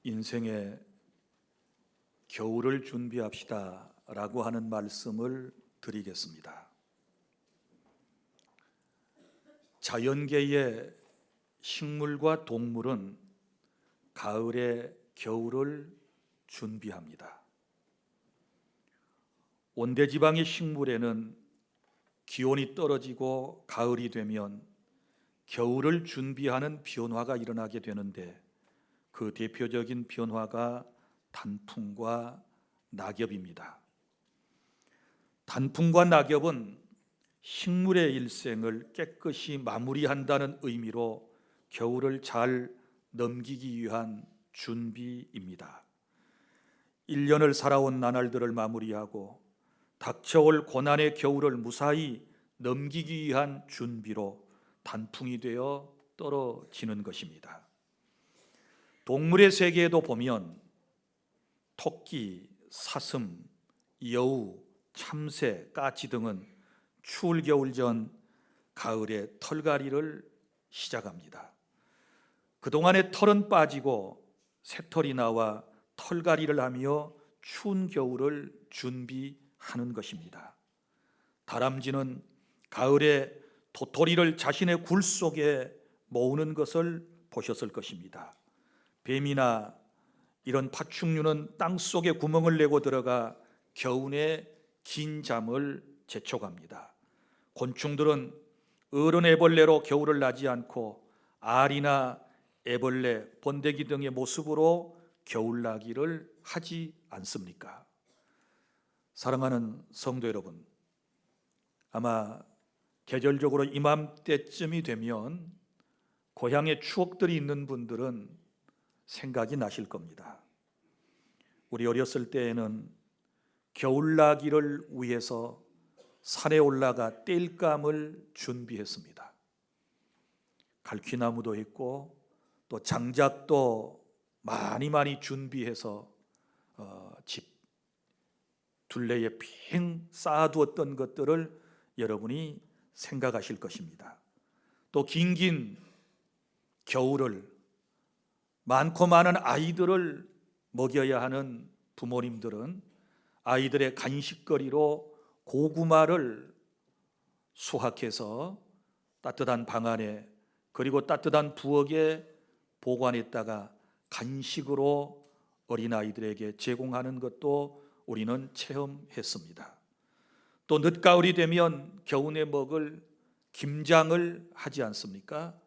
인생의 겨울을 준비합시다 라고 하는 말씀을 드리겠습니다. 자연계의 식물과 동물은 가을에 겨울을 준비합니다. 온대지방의 식물에는 기온이 떨어지고 가을이 되면 겨울을 준비하는 변화가 일어나게 되는데, 그 대표적인 변화가 단풍과 낙엽입니다. 단풍과 낙엽은 식물의 일생을 깨끗이 마무리한다는 의미로 겨울을 잘 넘기기 위한 준비입니다. 1년을 살아온 나날들을 마무리하고 닥쳐올 고난의 겨울을 무사히 넘기기 위한 준비로 단풍이 되어 떨어지는 것입니다. 동물의 세계에도 보면 토끼, 사슴, 여우, 참새, 까치 등은 추울 겨울 전 가을에 털갈이를 시작합니다. 그동안의 털은 빠지고 새털이 나와 털갈이를 하며 추운 겨울을 준비하는 것입니다. 다람쥐는 가을에 도토리를 자신의 굴 속에 모으는 것을 보셨을 것입니다. 뱀이나 이런 파충류는 땅 속에 구멍을 내고 들어가 겨우내 긴 잠을 재촉합니다. 곤충들은 어른 애벌레로 겨울을 나지 않고 알이나 애벌레, 번데기 등의 모습으로 겨울나기를 하지 않습니까? 사랑하는 성도 여러분, 아마 계절적으로 이맘때쯤이 되면 고향의 추억들이 있는 분들은 생각이 나실 겁니다. 우리 어렸을 때에는 겨울나기를 위해서 산에 올라가 땔감을 준비했습니다. 갈퀴나무도 있고 또 장작도 많이 준비해서 집 둘레에 핑 쌓아두었던 것들을 여러분이 생각하실 것입니다. 또 긴긴 겨울을 많고 많은 아이들을 먹여야 하는 부모님들은 아이들의 간식거리로 고구마를 수확해서 따뜻한 방 안에, 그리고 따뜻한 부엌에 보관했다가 간식으로 어린아이들에게 제공하는 것도 우리는 체험했습니다. 또 늦가을이 되면 겨우내 먹을 김장을 하지 않습니까?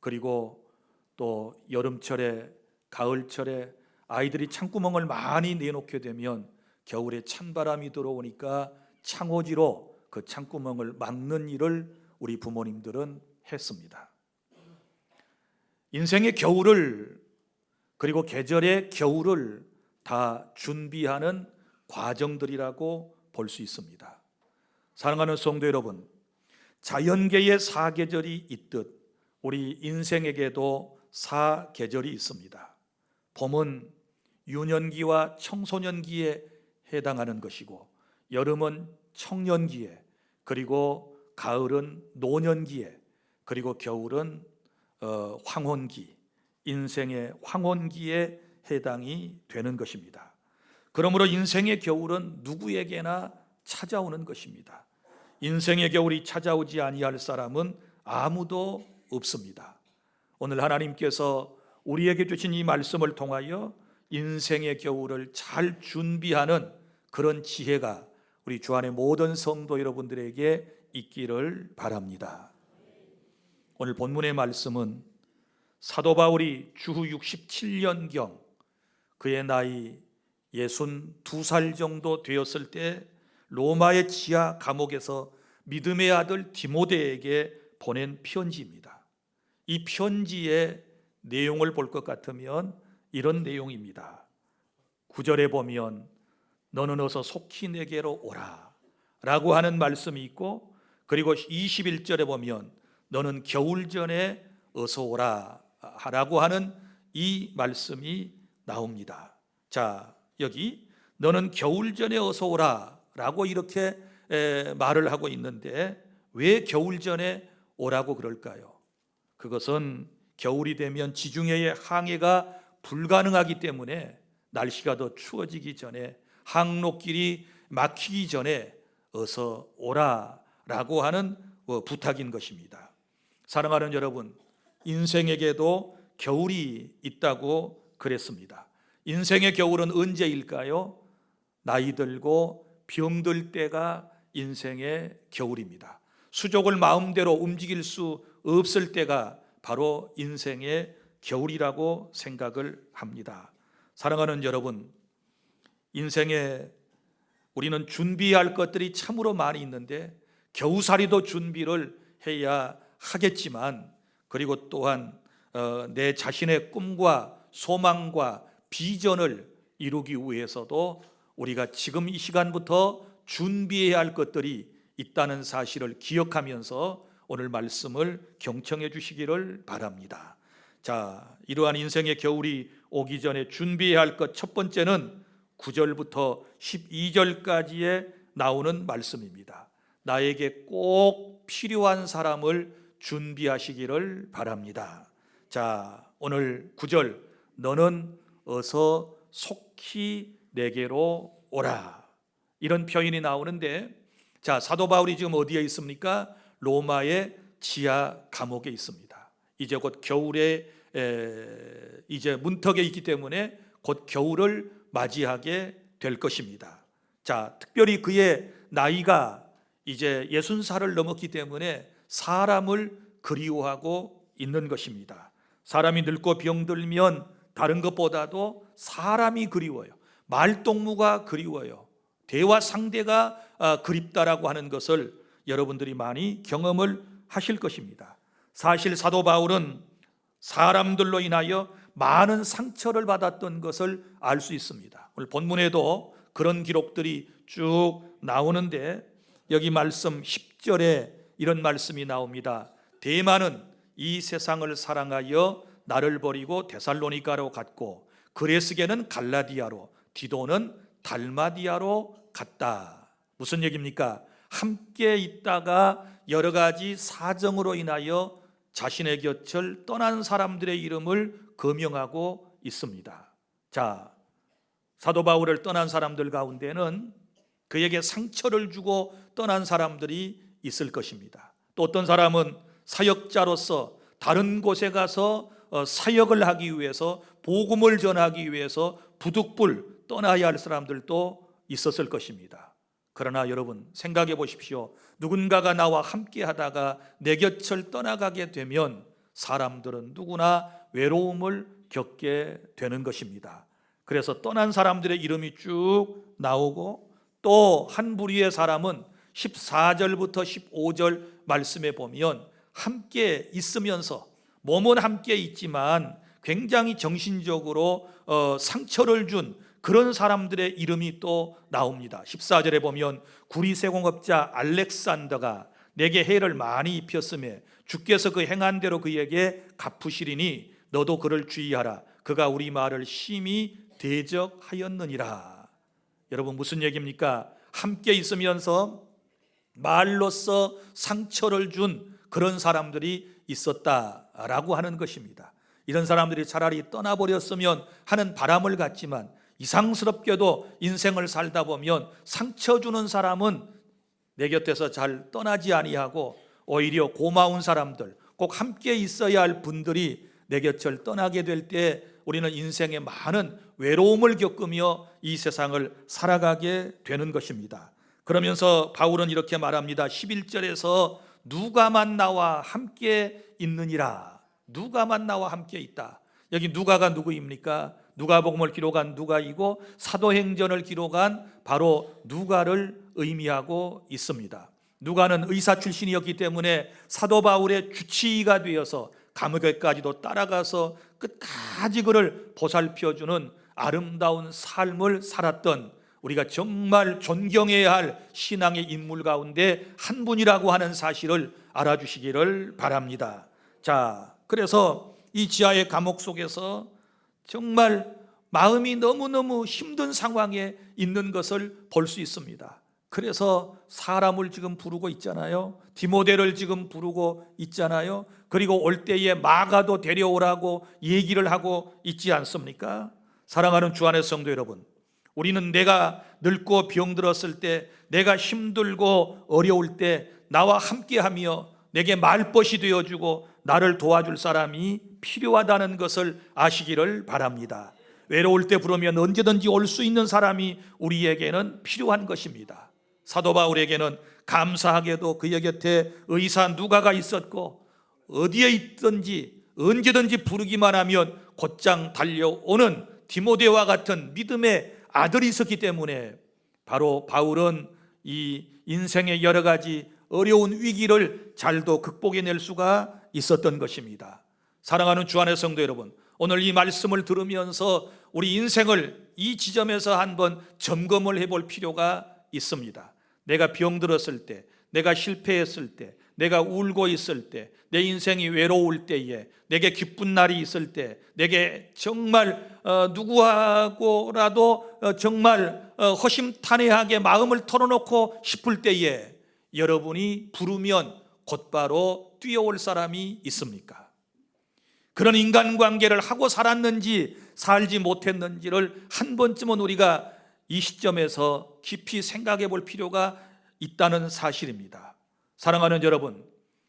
그리고 또 여름철에, 가을철에 아이들이 창구멍을 많이 내놓게 되면 겨울에 찬바람이 들어오니까 창호지로 그 창구멍을 막는 일을 우리 부모님들은 했습니다. 인생의 겨울을, 그리고 계절의 겨울을 다 준비하는 과정들이라고 볼 수 있습니다. 사랑하는 성도 여러분, 자연계의 사계절이 있듯 우리 인생에게도 사계절이 있습니다. 봄은 유년기와 청소년기에 해당하는 것이고, 여름은 청년기에, 그리고 가을은 노년기에, 그리고 겨울은 황혼기, 인생의 황혼기에 해당이 되는 것입니다. 그러므로 인생의 겨울은 누구에게나 찾아오는 것입니다. 인생의 겨울이 찾아오지 아니할 사람은 아무도 없습니다. 오늘 하나님께서 우리에게 주신 이 말씀을 통하여 인생의 겨울을 잘 준비하는 그런 지혜가 우리 주 안의 모든 성도 여러분들에게 있기를 바랍니다. 오늘 본문의 말씀은 사도 바울이 주후 67년경 그의 나이 62살 정도 되었을 때 로마의 지하 감옥에서 믿음의 아들 디모데에게 보낸 편지입니다. 이 편지의 내용을 볼 것 같으면 이런 내용입니다. 9절에 보면 너는 어서 속히 내게로 오라 라고 하는 말씀이 있고, 그리고 21절에 보면 너는 겨울 전에 어서 오라 라고 하는 이 말씀이 나옵니다. 자, 여기 너는 겨울 전에 어서 오라 라고 이렇게 말을 하고 있는데, 왜 겨울 전에 오라고 그럴까요? 그것은 겨울이 되면 지중해의 항해가 불가능하기 때문에 날씨가 더 추워지기 전에, 항로길이 막히기 전에 어서 오라라고 하는 부탁인 것입니다. 사랑하는 여러분, 인생에게도 겨울이 있다고 그랬습니다. 인생의 겨울은 언제일까요? 나이 들고 병들 때가 인생의 겨울입니다. 수족을 마음대로 움직일 수 없을 때가 바로 인생의 겨울이라고 생각을 합니다. 사랑하는 여러분, 인생에 우리는 준비할 것들이 참으로 많이 있는데 겨우살이도 준비를 해야 하겠지만, 그리고 또한 내 자신의 꿈과 소망과 비전을 이루기 위해서도 우리가 지금 이 시간부터 준비해야 할 것들이 있다는 사실을 기억하면서 오늘 말씀을 경청해 주시기를 바랍니다. 자, 이러한 인생의 겨울이 오기 전에 준비해야 할 것 첫 번째는 9절부터 12절까지에 나오는 말씀입니다. 나에게 꼭 필요한 사람을 준비하시기를 바랍니다. 자, 오늘 9절, 너는 어서 속히 내게로 오라, 이런 표현이 나오는데, 자, 사도 바울이 지금 어디에 있습니까? 로마의 지하 감옥에 있습니다. 이제 곧 겨울에 이제 문턱에 있기 때문에 곧 겨울을 맞이하게 될 것입니다. 자, 특별히 그의 나이가 이제 60살을 넘었기 때문에 사람을 그리워하고 있는 것입니다. 사람이 늙고 병들면 다른 것보다도 사람이 그리워요. 말동무가 그리워요. 대화 상대가 그립다라고 하는 것을 여러분들이 많이 경험을 하실 것입니다. 사실 사도 바울은 사람들로 인하여 많은 상처를 받았던 것을 알 수 있습니다. 오늘 본문에도 그런 기록들이 쭉 나오는데, 여기 말씀 10절에 이런 말씀이 나옵니다. 데마는 이 세상을 사랑하여 나를 버리고 데살로니가로 갔고, 그레스게는 갈라디아로, 디도는 달마디아로 갔다. 무슨 얘기입니까? 함께 있다가 여러 가지 사정으로 인하여 자신의 곁을 떠난 사람들의 이름을 거명하고 있습니다. 자, 사도 바울을 떠난 사람들 가운데는 그에게 상처를 주고 떠난 사람들이 있을 것입니다. 또 어떤 사람은 사역자로서 다른 곳에 가서 사역을 하기 위해서, 복음을 전하기 위해서 부득불 떠나야 할 사람들도 있었을 것입니다. 그러나 여러분, 생각해 보십시오. 누군가가 나와 함께 하다가 내 곁을 떠나가게 되면 사람들은 누구나 외로움을 겪게 되는 것입니다. 그래서 떠난 사람들의 이름이 쭉 나오고, 또 한 부류의 사람은 14절부터 15절 말씀에 보면 함께 있으면서, 몸은 함께 있지만 굉장히 정신적으로 상처를 준 그런 사람들의 이름이 또 나옵니다. 14절에 보면 구리세공업자 알렉산더가 내게 해를 많이 입혔으며 주께서 그 행한 대로 그에게 갚으시리니 너도 그를 주의하라. 그가 우리 말을 심히 대적하였느니라. 여러분, 무슨 얘기입니까? 함께 있으면서 말로써 상처를 준 그런 사람들이 있었다라고 하는 것입니다. 이런 사람들이 차라리 떠나버렸으면 하는 바람을 갖지만, 이상스럽게도 인생을 살다 보면 상처 주는 사람은 내 곁에서 잘 떠나지 아니하고 오히려 고마운 사람들, 꼭 함께 있어야 할 분들이 내 곁을 떠나게 될 때 우리는 인생에 많은 외로움을 겪으며 이 세상을 살아가게 되는 것입니다. 그러면서 바울은 이렇게 말합니다. 11절에서 누가만 나와 함께 있느니라. 누가만 나와 함께 있다. 여기 누가가 누구입니까? 누가복음을 기록한 누가이고 사도행전을 기록한 바로 누가를 의미하고 있습니다. 누가는 의사 출신이었기 때문에 사도 바울의 주치의가 되어서 감옥에까지도 따라가서 끝까지 그를 보살펴주는 아름다운 삶을 살았던, 우리가 정말 존경해야 할 신앙의 인물 가운데 한 분이라고 하는 사실을 알아주시기를 바랍니다. 자, 그래서 이 지하의 감옥 속에서 정말 마음이 너무너무 힘든 상황에 있는 것을 볼 수 있습니다. 그래서 사람을 지금 부르고 있잖아요. 디모데를 지금 부르고 있잖아요. 그리고 올 때에 마가도 데려오라고 얘기를 하고 있지 않습니까? 사랑하는 주 안의 성도 여러분, 우리는 내가 늙고 병들었을 때, 내가 힘들고 어려울 때 나와 함께하며 내게 말벗이 되어주고 나를 도와줄 사람이 필요하다는 것을 아시기를 바랍니다. 외로울 때 부르면 언제든지 올 수 있는 사람이 우리에게는 필요한 것입니다. 사도 바울에게는 감사하게도 그의 곁에 의사 누가가 있었고, 어디에 있든지 언제든지 부르기만 하면 곧장 달려오는 디모데와 같은 믿음의 아들이 있었기 때문에 바로 바울은 이 인생의 여러 가지 어려운 위기를 잘도 극복해낼 수가 있었던 것입니다. 사랑하는 주 안의 성도 여러분, 오늘 이 말씀을 들으면서 우리 인생을 이 지점에서 한번 점검을 해볼 필요가 있습니다. 내가 병들었을 때, 내가 실패했을 때, 내가 울고 있을 때, 내 인생이 외로울 때에, 내게 기쁜 날이 있을 때, 내게 정말 누구하고라도 정말 허심탄회하게 마음을 털어놓고 싶을 때에 여러분이 부르면 곧바로 뛰어올 사람이 있습니까? 그런 인간관계를 하고 살았는지 살지 못했는지를 한 번쯤은 우리가 이 시점에서 깊이 생각해 볼 필요가 있다는 사실입니다. 사랑하는 여러분,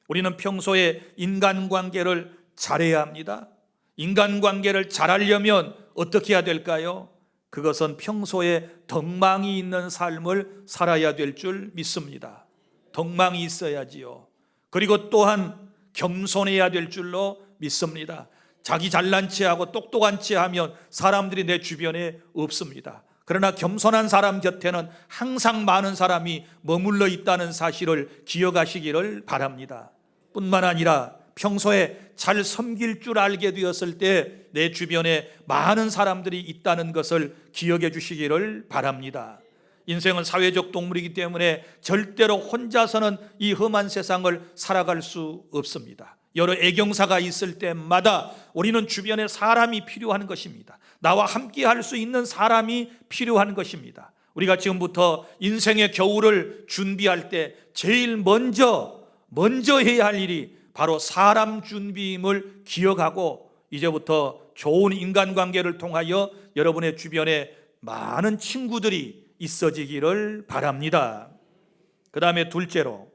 우리는 평소에 인간관계를 잘해야 합니다. 인간관계를 잘하려면 어떻게 해야 될까요? 그것은 평소에 덕망이 있는 삶을 살아야 될 줄 믿습니다. 덕망이 있어야지요. 그리고 또한 겸손해야 될 줄로 믿습니다. 자기 잘난 체하고 똑똑한 체하면 사람들이 내 주변에 없습니다. 그러나 겸손한 사람 곁에는 항상 많은 사람이 머물러 있다는 사실을 기억하시기를 바랍니다. 뿐만 아니라 평소에 잘 섬길 줄 알게 되었을 때 내 주변에 많은 사람들이 있다는 것을 기억해 주시기를 바랍니다. 인생은 사회적 동물이기 때문에 절대로 혼자서는 이 험한 세상을 살아갈 수 없습니다. 여러 애경사가 있을 때마다 우리는 주변에 사람이 필요한 것입니다. 나와 함께 할 수 있는 사람이 필요한 것입니다. 우리가 지금부터 인생의 겨울을 준비할 때 제일 먼저 해야 할 일이 바로 사람 준비임을 기억하고, 이제부터 좋은 인간관계를 통하여 여러분의 주변에 많은 친구들이 있어지기를 바랍니다. 그 다음에 둘째로,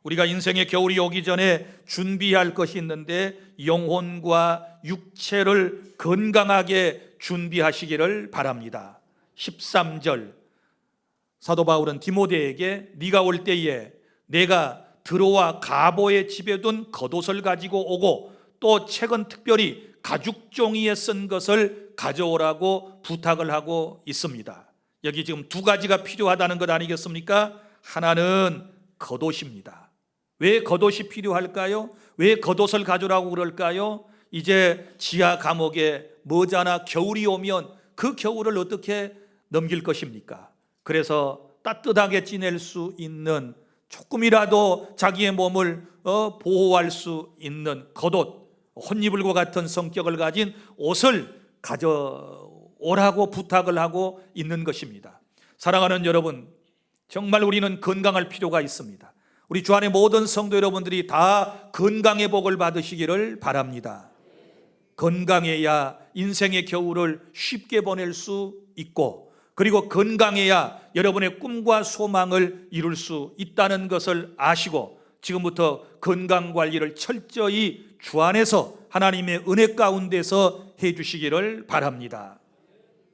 우리가 인생의 겨울이 오기 전에 준비할 것이 있는데 영혼과 육체를 건강하게 준비하시기를 바랍니다. 13절, 사도 바울은 디모데에게 네가 올 때에 내가 드로와 가보의 집에 둔 겉옷을 가지고 오고 또 책은 특별히 가죽 종이에 쓴 것을 가져오라고 부탁을 하고 있습니다. 여기 지금 두 가지가 필요하다는 것 아니겠습니까? 하나는 겉옷입니다. 왜 겉옷이 필요할까요? 왜 겉옷을 가져오라고 그럴까요? 이제 지하 감옥에 머지않아 겨울이 오면 그 겨울을 어떻게 넘길 것입니까? 그래서 따뜻하게 지낼 수 있는, 조금이라도 자기의 몸을 보호할 수 있는 겉옷, 혼이불과 같은 성격을 가진 옷을 가져오라고 부탁을 하고 있는 것입니다. 사랑하는 여러분, 정말 우리는 건강할 필요가 있습니다. 우리 주 안의 모든 성도 여러분들이 다 건강의 복을 받으시기를 바랍니다. 건강해야 인생의 겨울을 쉽게 보낼 수 있고, 그리고 건강해야 여러분의 꿈과 소망을 이룰 수 있다는 것을 아시고, 지금부터 건강관리를 철저히 주 안에서 하나님의 은혜 가운데서 해주시기를 바랍니다.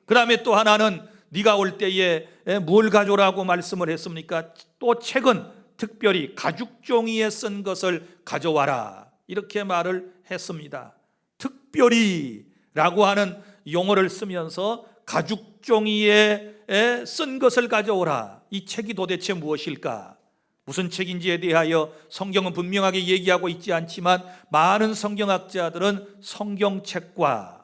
그 다음에 또 하나는 네가 올 때에 뭘 가져오라고 말씀을 했습니까? 또 책은 특별히 가죽 종이에 쓴 것을 가져와라, 이렇게 말을 했습니다. 특별히 라고 하는 용어를 쓰면서 가죽 종이에 쓴 것을 가져오라. 이 책이 도대체 무엇일까? 무슨 책인지에 대하여 성경은 분명하게 얘기하고 있지 않지만 많은 성경학자들은 성경책과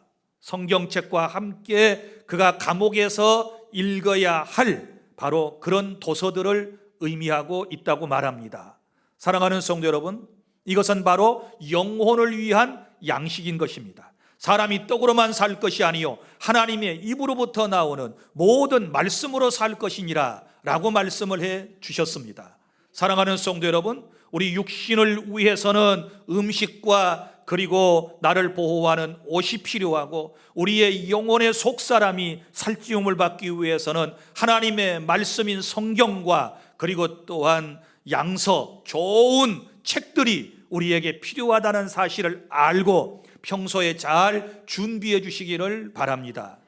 함께 그가 감옥에서 읽어야 할 바로 그런 도서들을 의미하고 있다고 말합니다. 사랑하는 성도 여러분, 이것은 바로 영혼을 위한 양식인 것입니다. 사람이 떡으로만 살 것이 아니요 하나님의 입으로부터 나오는 모든 말씀으로 살 것이니라 라고 말씀을 해 주셨습니다. 사랑하는 성도 여러분, 우리 육신을 위해서는 음식과 그리고 나를 보호하는 옷이 필요하고, 우리의 영혼의 속사람이 살찌움을 받기 위해서는 하나님의 말씀인 성경과 그리고 또한 양서, 좋은 책들이 우리에게 필요하다는 사실을 알고 평소에 잘 준비해 주시기를 바랍니다.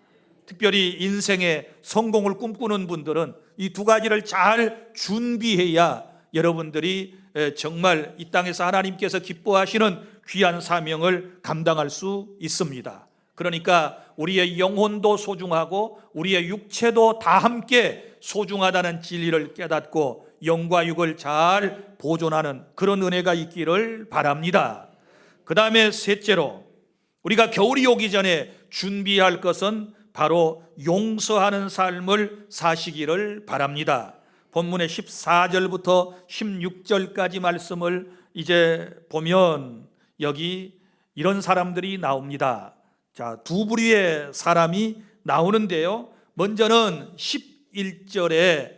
특별히 인생의 성공을 꿈꾸는 분들은 이 두 가지를 잘 준비해야 여러분들이 정말 이 땅에서 하나님께서 기뻐하시는 귀한 사명을 감당할 수 있습니다. 그러니까 우리의 영혼도 소중하고 우리의 육체도 다 함께 소중하다는 진리를 깨닫고 영과 육을 잘 보존하는 그런 은혜가 있기를 바랍니다. 그 다음에 셋째로, 우리가 겨울이 오기 전에 준비할 것은 바로 용서하는 삶을 사시기를 바랍니다. 본문의 14절부터 16절까지 말씀을 이제 보면 여기 이런 사람들이 나옵니다. 자, 두 부류의 사람이 나오는데요. 먼저는 11절에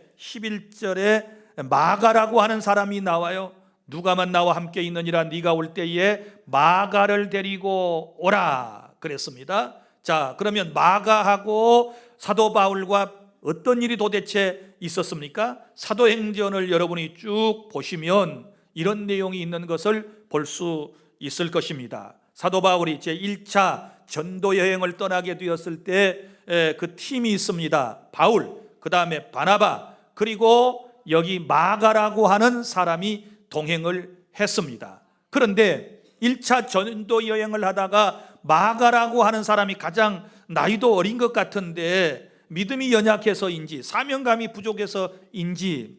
마가라고 하는 사람이 나와요. 누가만 나와 함께 있느니라 네가 올 때에 마가를 데리고 오라 그랬습니다. 자, 그러면 마가하고 사도 바울과 어떤 일이 도대체 있었습니까? 사도행전을 여러분이 쭉 보시면 이런 내용이 있는 것을 볼 수 있을 것입니다. 사도 바울이 제1차 전도 여행을 떠나게 되었을 때 그 팀이 있습니다. 바울, 그 다음에 바나바, 그리고 여기 마가라고 하는 사람이 동행을 했습니다. 그런데 1차 전도 여행을 하다가 마가라고 하는 사람이 가장 나이도 어린 것 같은데 믿음이 연약해서인지 사명감이 부족해서인지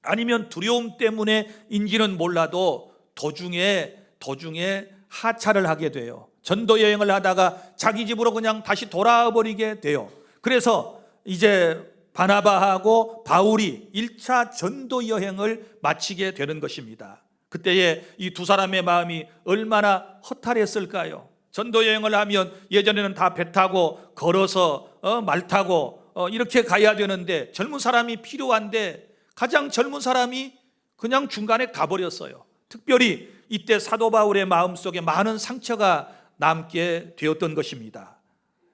아니면 두려움 때문에인지는 몰라도 도중에 하차를 하게 돼요. 전도 여행을 하다가 자기 집으로 그냥 다시 돌아와 버리게 돼요. 그래서 이제 바나바하고 바울이 1차 전도 여행을 마치게 되는 것입니다. 그때에 이 두 사람의 마음이 얼마나 허탈했을까요? 전도 여행을 하면 예전에는 다 배 타고 걸어서 말 타고 이렇게 가야 되는데 젊은 사람이 필요한데 가장 젊은 사람이 그냥 중간에 가버렸어요. 특별히 이때 사도 바울의 마음속에 많은 상처가 남게 되었던 것입니다.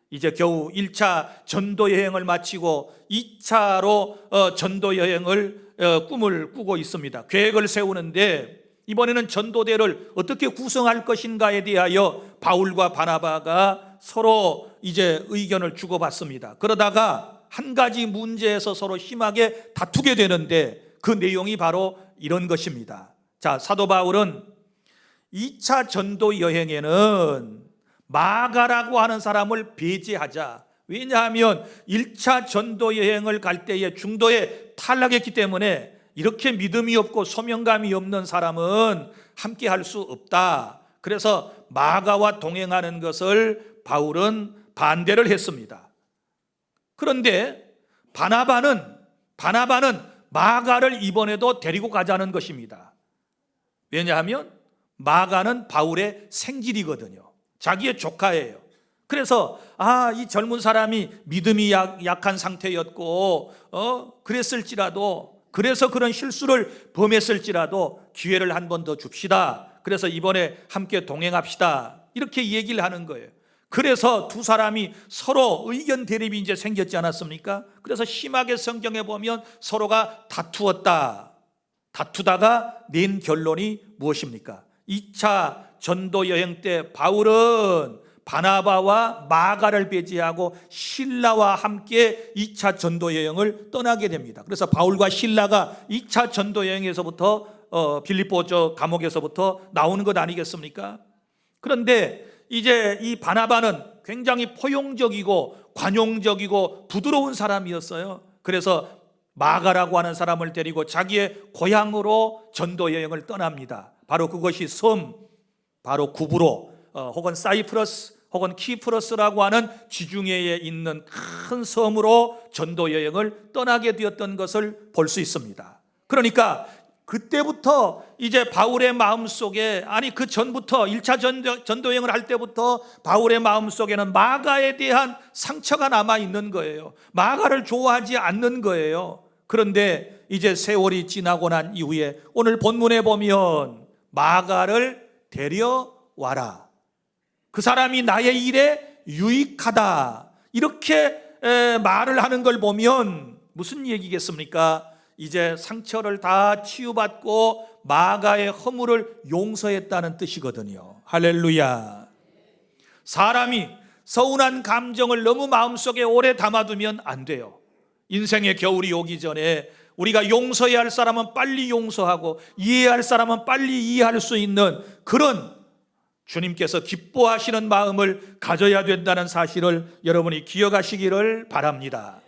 이제 겨우 1차 전도 여행을 마치고 2차로 전도 여행을 꿈을 꾸고 있습니다. 계획을 세우는데 이번에는 전도대를 어떻게 구성할 것인가에 대하여 바울과 바나바가 서로 이제 의견을 주고받습니다. 그러다가 한 가지 문제에서 서로 심하게 다투게 되는데 그 내용이 바로 이런 것입니다. 자, 사도 바울은 2차 전도 여행에는 마가라고 하는 사람을 배제하자. 왜냐하면 1차 전도 여행을 갈 때에 중도에 탈락했기 때문에 이렇게 믿음이 없고 소명감이 없는 사람은 함께 할 수 없다. 그래서 마가와 동행하는 것을 바울은 반대를 했습니다. 그런데 바나바는 마가를 이번에도 데리고 가자는 것입니다. 왜냐하면 마가는 바울의 생질이거든요. 자기의 조카예요. 그래서 이 젊은 사람이 믿음이 약한 상태였고 그래서 그런 실수를 범했을지라도 기회를 한 번 더 줍시다. 그래서 이번에 함께 동행합시다. 이렇게 얘기를 하는 거예요. 그래서 두 사람이 서로 의견 대립이 이제 생겼지 않았습니까? 그래서 심하게 성경에 보면 서로가 다투다가 낸 결론이 무엇입니까? 2차 전도 여행 때 바울은 바나바와 마가를 배제하고 실라와 함께 2차 전도 여행을 떠나게 됩니다. 그래서 바울과 실라가 2차 전도 여행에서부터 빌립보 감옥에서부터 나오는 것 아니겠습니까? 그런데 이제 이 바나바는 굉장히 포용적이고 관용적이고 부드러운 사람이었어요. 그래서 마가라고 하는 사람을 데리고 자기의 고향으로 전도 여행을 떠납니다. 바로 그것이 바로 구브로 혹은 사이프러스 혹은 키프러스라고 하는 지중해에 있는 큰 섬으로 전도 여행을 떠나게 되었던 것을 볼 수 있습니다. 그러니까 그때부터 이제 바울의 마음속에, 아니 그 전부터 1차 전도여행을 할 때부터 바울의 마음속에는 마가에 대한 상처가 남아 있는 거예요. 마가를 좋아하지 않는 거예요. 그런데 이제 세월이 지나고 난 이후에 오늘 본문에 보면 마가를 데려와라, 그 사람이 나의 일에 유익하다, 이렇게 말을 하는 걸 보면 무슨 얘기겠습니까? 이제 상처를 다 치유받고 마가의 허물을 용서했다는 뜻이거든요. 할렐루야. 사람이 서운한 감정을 너무 마음속에 오래 담아두면 안 돼요. 인생의 겨울이 오기 전에 우리가 용서해야 할 사람은 빨리 용서하고 이해할 사람은 빨리 이해할 수 있는 그런 주님께서 기뻐하시는 마음을 가져야 된다는 사실을 여러분이 기억하시기를 바랍니다.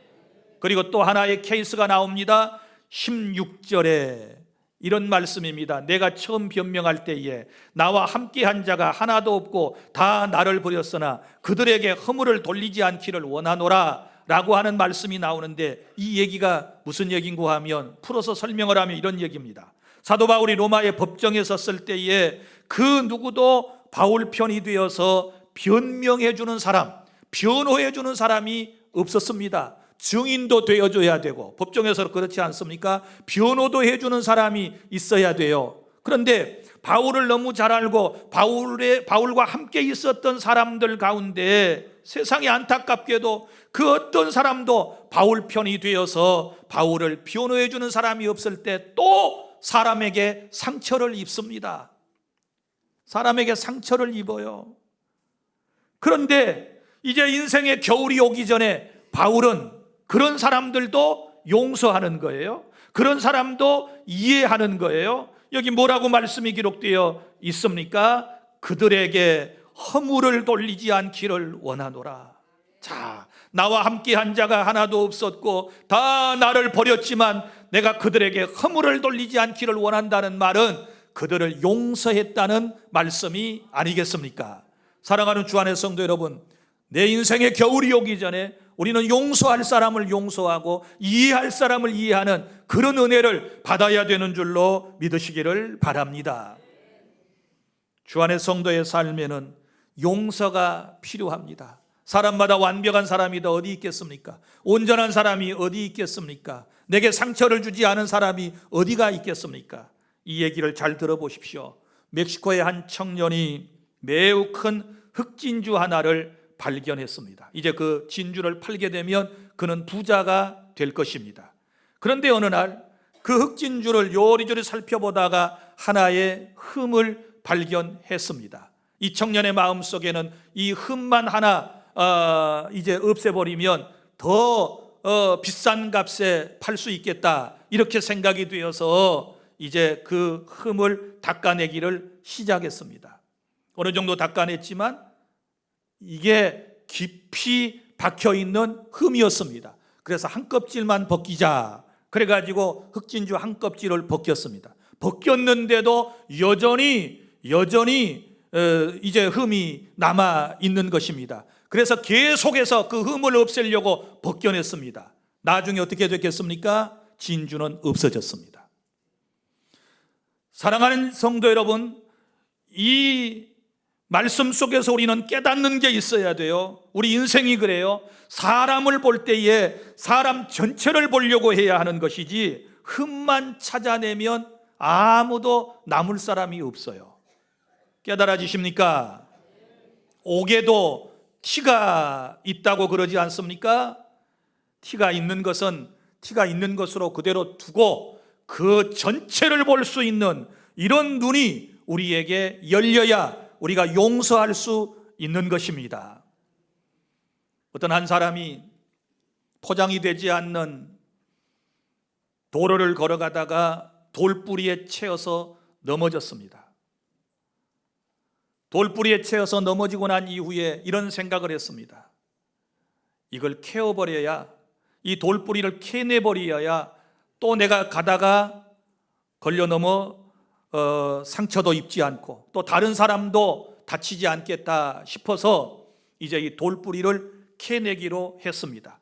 그리고 또 하나의 케이스가 나옵니다. 16절에 이런 말씀입니다. 내가 처음 변명할 때에 나와 함께한 자가 하나도 없고 다 나를 버렸으나 그들에게 허물을 돌리지 않기를 원하노라 라고 하는 말씀이 나오는데, 이 얘기가 무슨 얘기인고 하면, 풀어서 설명을 하면 이런 얘기입니다. 사도 바울이 로마의 법정에 섰을 때에 그 누구도 바울 편이 되어서 변명해 주는 사람, 변호해 주는 사람이 없었습니다. 증인도 되어줘야 되고, 법정에서 그렇지 않습니까? 변호도 해주는 사람이 있어야 돼요. 그런데 바울을 너무 잘 알고 바울과 함께 있었던 사람들 가운데 세상에 안타깝게도 그 어떤 사람도 바울 편이 되어서 바울을 변호해 주는 사람이 없을 때 또 사람에게 상처를 입습니다. 사람에게 상처를 입어요. 그런데 이제 인생의 겨울이 오기 전에 바울은 그런 사람들도 용서하는 거예요. 그런 사람도 이해하는 거예요. 여기 뭐라고 말씀이 기록되어 있습니까? 그들에게 허물을 돌리지 않기를 원하노라. 자, 나와 함께한 자가 하나도 없었고 다 나를 버렸지만 내가 그들에게 허물을 돌리지 않기를 원한다는 말은 그들을 용서했다는 말씀이 아니겠습니까? 사랑하는 주 안의 성도 여러분, 내 인생의 겨울이 오기 전에 우리는 용서할 사람을 용서하고 이해할 사람을 이해하는 그런 은혜를 받아야 되는 줄로 믿으시기를 바랍니다. 주 안의 성도의 삶에는 용서가 필요합니다. 사람마다 완벽한 사람이 더 어디 있겠습니까? 온전한 사람이 어디 있겠습니까? 내게 상처를 주지 않은 사람이 어디가 있겠습니까? 이 얘기를 잘 들어보십시오. 멕시코의 한 청년이 매우 큰 흑진주 하나를 발견했습니다. 이제 그 진주를 팔게 되면 그는 부자가 될 것입니다. 그런데 어느 날 그 흑진주를 요리조리 살펴보다가 하나의 흠을 발견했습니다. 이 청년의 마음속에는 이 흠만 하나 이제 없애버리면 더 비싼 값에 팔 수 있겠다, 이렇게 생각이 되어서 이제 그 흠을 닦아내기를 시작했습니다. 어느 정도 닦아냈지만 이게 깊이 박혀있는 흠이었습니다. 그래서 한 껍질만 벗기자, 그래가지고 흑진주 한 껍질을 벗겼습니다. 벗겼는데도 여전히 이제 흠이 남아있는 것입니다. 그래서 계속해서 그 흠을 없애려고 벗겨냈습니다. 나중에 어떻게 됐겠습니까? 진주는 없어졌습니다. 사랑하는 성도 여러분, 이 말씀 속에서 우리는 깨닫는 게 있어야 돼요. 우리 인생이 그래요. 사람을 볼 때에 사람 전체를 보려고 해야 하는 것이지 흠만 찾아내면 아무도 남을 사람이 없어요. 깨달아지십니까? 옥에도 티가 있다고 그러지 않습니까? 티가 있는 것은 티가 있는 것으로 그대로 두고 그 전체를 볼 수 있는 이런 눈이 우리에게 열려야 우리가 용서할 수 있는 것입니다. 어떤 한 사람이 포장이 되지 않는 도로를 걸어가다가 돌뿌리에 채여서 넘어졌습니다. 돌뿌리에 채여서 넘어지고 난 이후에 이런 생각을 했습니다. 이걸 캐어버려야, 이 돌뿌리를 캐내버려야 또 내가 가다가 걸려 넘어 상처도 입지 않고 또 다른 사람도 다치지 않겠다 싶어서 이제 이 돌뿌리를 캐내기로 했습니다.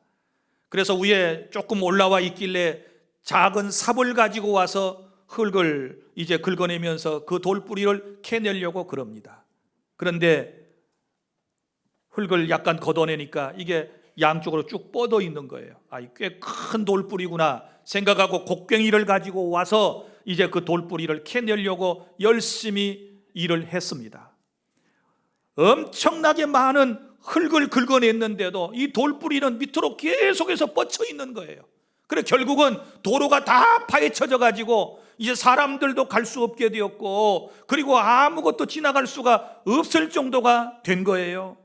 그래서 위에 조금 올라와 있길래 작은 삽을 가지고 와서 흙을 이제 긁어내면서 그 돌뿌리를 캐내려고 그럽니다. 그런데 흙을 약간 걷어내니까 이게 양쪽으로 쭉 뻗어 있는 거예요. 꽤 큰 돌뿌리구나 생각하고 곡괭이를 가지고 와서 이제 그 돌뿌리를 캐내려고 열심히 일을 했습니다. 엄청나게 많은 흙을 긁어냈는데도 이 돌뿌리는 밑으로 계속해서 뻗쳐 있는 거예요. 그래 결국은 도로가 다 파헤쳐져 가지고 이제 사람들도 갈 수 없게 되었고, 그리고 아무것도 지나갈 수가 없을 정도가 된 거예요.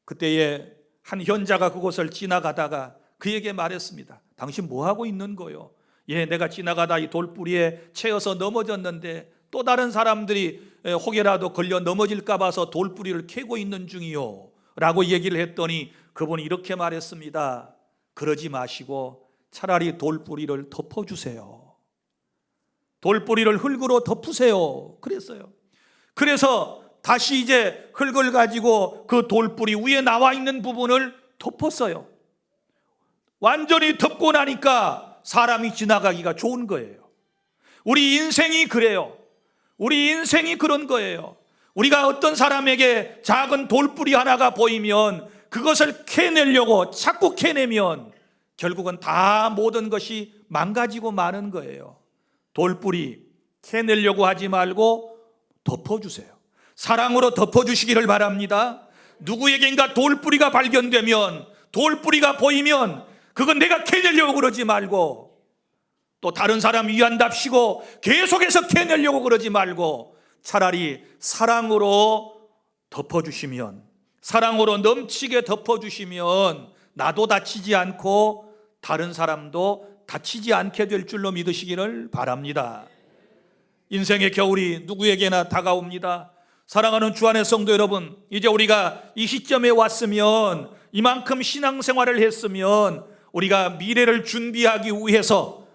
그때에 한 현자가 그곳을 지나가다가 그에게 말했습니다. 당신 뭐 하고 있는 거요? 내가 지나가다 이 돌뿌리에 채여서 넘어졌는데 또 다른 사람들이 혹여라도 걸려 넘어질까 봐서 돌뿌리를 캐고 있는 중이요 라고 얘기를 했더니 그분이 이렇게 말했습니다. 그러지 마시고 차라리 돌뿌리를 덮어주세요. 돌뿌리를 흙으로 덮으세요. 그랬어요. 그래서 다시 이제 흙을 가지고 그 돌뿌리 위에 나와 있는 부분을 덮었어요. 완전히 덮고 나니까 사람이 지나가기가 좋은 거예요. 우리 인생이 그래요. 우리 인생이 그런 거예요. 우리가 어떤 사람에게 작은 돌뿌리 하나가 보이면 그것을 캐내려고 자꾸 캐내면 결국은 다 모든 것이 망가지고 마는 거예요. 돌뿌리 캐내려고 하지 말고 덮어주세요. 사랑으로 덮어주시기를 바랍니다. 누구에겐가 돌뿌리가 발견되면, 돌뿌리가 보이면 그건 내가 캐내려고 그러지 말고, 또 다른 사람 위한답시고 계속해서 캐내려고 그러지 말고 차라리 사랑으로 덮어주시면, 사랑으로 넘치게 덮어주시면 나도 다치지 않고 다른 사람도 다치지 않게 될 줄로 믿으시기를 바랍니다. 인생의 겨울이 누구에게나 다가옵니다. 사랑하는 주안의 성도 여러분, 이제 우리가 이 시점에 왔으면, 이만큼 신앙생활을 했으면 우리가 미래를 준비하기 위해서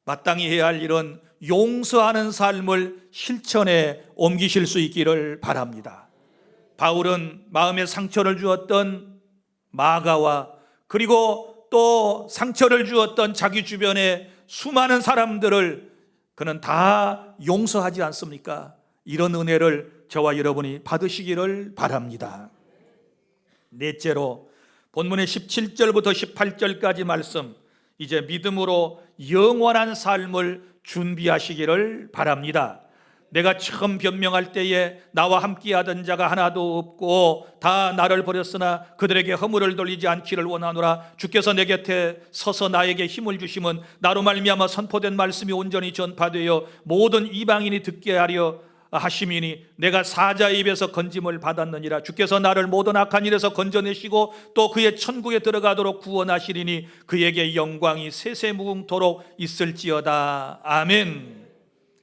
마땅히 해야 할 일은 용서하는 삶을 실천에 옮기실 수 있기를 바랍니다. 바울은 마음에 상처를 주었던 마가와 그리고 또 상처를 주었던 자기 주변의 수많은 사람들을 그는 다 용서하지 않습니까? 이런 은혜를 저와 여러분이 받으시기를 바랍니다. 넷째로 본문의 17절부터 18절까지 말씀, 이제 믿음으로 영원한 삶을 준비하시기를 바랍니다. 내가 처음 변명할 때에 나와 함께하던 자가 하나도 없고 다 나를 버렸으나 그들에게 허물을 돌리지 않기를 원하노라. 주께서 내 곁에 서서 나에게 힘을 주심은 나로 말미암아 선포된 말씀이 온전히 전파되어 모든 이방인이 듣게 하려 하심이니 내가 사자의 입에서 건짐을 받았느니라. 주께서 나를 모든 악한 일에서 건져내시고 또 그의 천국에 들어가도록 구원하시리니 그에게 영광이 세세무궁토록 있을지어다. 아멘.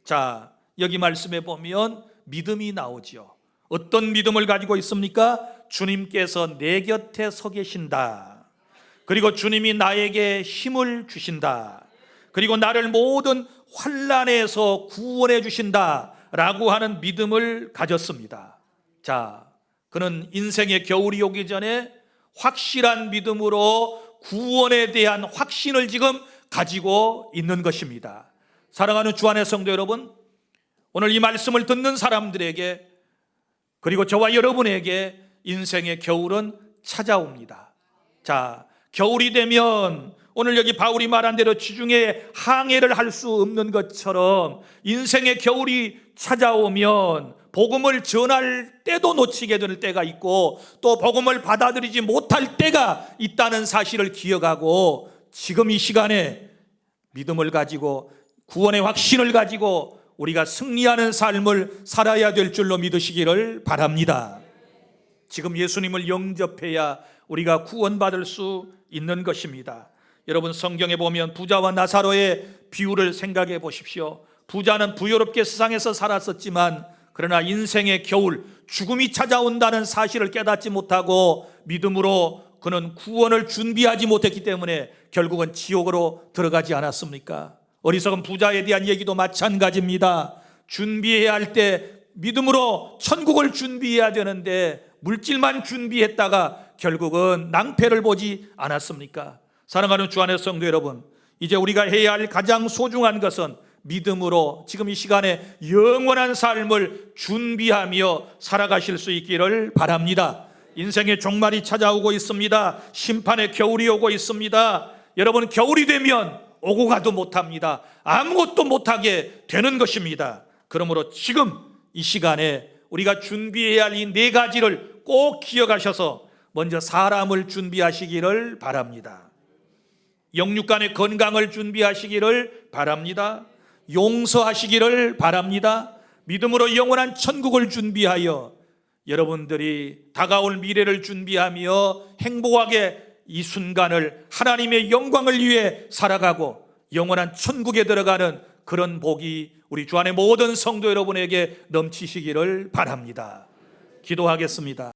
자, 여기 말씀에 보면 믿음이 나오죠. 어떤 믿음을 가지고 있습니까? 주님께서 내 곁에 서 계신다. 그리고 주님이 나에게 힘을 주신다. 그리고 나를 모든 환난에서 구원해 주신다 라고 하는 믿음을 가졌습니다. 자, 그는 인생의 겨울이 오기 전에 확실한 믿음으로 구원에 대한 확신을 지금 가지고 있는 것입니다. 사랑하는 주안의 성도 여러분, 오늘 이 말씀을 듣는 사람들에게 그리고 저와 여러분에게 인생의 겨울은 찾아옵니다. 자, 겨울이 되면 오늘 여기 바울이 말한 대로 지중해 항해를 할 수 없는 것처럼 인생의 겨울이 찾아오면 복음을 전할 때도 놓치게 될 때가 있고 또 복음을 받아들이지 못할 때가 있다는 사실을 기억하고 지금 이 시간에 믿음을 가지고 구원의 확신을 가지고 우리가 승리하는 삶을 살아야 될 줄로 믿으시기를 바랍니다. 지금 예수님을 영접해야 우리가 구원받을 수 있는 것입니다. 여러분, 성경에 보면 부자와 나사로의 비유를 생각해 보십시오. 부자는 부유롭게 세상에서 살았었지만 그러나 인생의 겨울, 죽음이 찾아온다는 사실을 깨닫지 못하고 믿음으로 그는 구원을 준비하지 못했기 때문에 결국은 지옥으로 들어가지 않았습니까? 어리석은 부자에 대한 얘기도 마찬가지입니다. 준비해야 할 때 믿음으로 천국을 준비해야 되는데 물질만 준비했다가 결국은 낭패를 보지 않았습니까? 사랑하는 주안의 성도 여러분, 이제 우리가 해야 할 가장 소중한 것은 믿음으로 지금 이 시간에 영원한 삶을 준비하며 살아가실 수 있기를 바랍니다. 인생의 종말이 찾아오고 있습니다. 심판의 겨울이 오고 있습니다. 여러분, 겨울이 되면 오고 가도 못합니다. 아무것도 못하게 되는 것입니다. 그러므로 지금 이 시간에 우리가 준비해야 할 이 네 가지를 꼭 기억하셔서 먼저 사람을 준비하시기를 바랍니다. 영육간의 건강을 준비하시기를 바랍니다. 용서하시기를 바랍니다. 믿음으로 영원한 천국을 준비하여 여러분들이 다가올 미래를 준비하며 행복하게 이 순간을 하나님의 영광을 위해 살아가고 영원한 천국에 들어가는 그런 복이 우리 주 안의 모든 성도 여러분에게 넘치시기를 바랍니다. 기도하겠습니다.